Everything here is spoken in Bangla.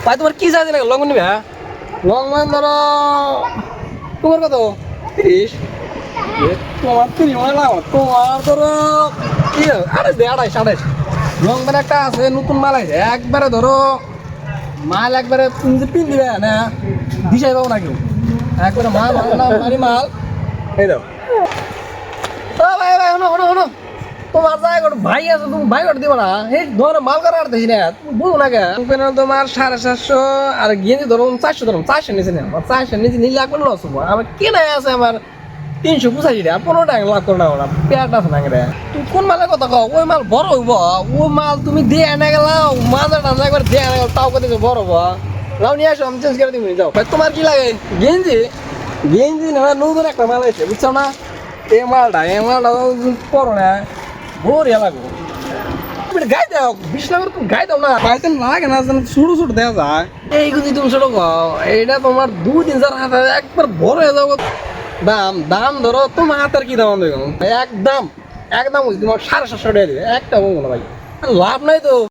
ভাই তোমার কি চাইছে না লং নিবে? লং মান ধরো তোমার কত 30? তোমার 30 মানে লাভ তোমার ধরো কি 28 লং মানে একটা আছে নতুন মাল আছে একবারে ধরো মাল একবারে তুমি যে পিন দিবে না দিশাই পাবো না কেউ একবারে মাল মারি মাল এই দাও। ও ভাই ভাই শোনো শোনো শোনো তোমার জায়গা ভাই আছে তুমি ভাই ওটা দিবা না এই ধরো মাল করা আর দেখি না তুমি বুঝো না কে তোমার 750 আর গিয়ে ধরো 400 ধরো 400 নিচে না 400 নিচে নিলে একবার লস হবো আমার কেনা আছে আমার 385 টাকা 15 টাকা লাভ করে না ওরা পেট আছে না রে তুই কোন মালের কথা কও ওই মাল বড় হইব ওই মাল তুমি দিয়ে এনে গেলাও মাজাটা একবার দিয়ে এনে গেল তাও কত বড় হবো লাও নিয়ে আসো আমি চেঞ্জ করে দিবি যাও ভাই তোমার কি লাগে গেঞ্জি গেঞ্জি না নতুন একটা মাল আছে বুঝছো না এই মালটা পড়ো না বড়িয়া লাগবো তুমি গাই দাও 20 টাকা তুমি গাই দাও না গাইতে লাগে না ছোট ছোট দেওয়া যায় এই যদি তুমি ছোট খাও এইটা তোমার 2-3 হাজার হাতে একবার বড় হয়ে যাবো দাম দাম ধরো তোমার হাতের কি দাম দেখো একদম একদম তোমার 750 টাকা দিবে একটা বলবো না ভাই লাভ নাই তো।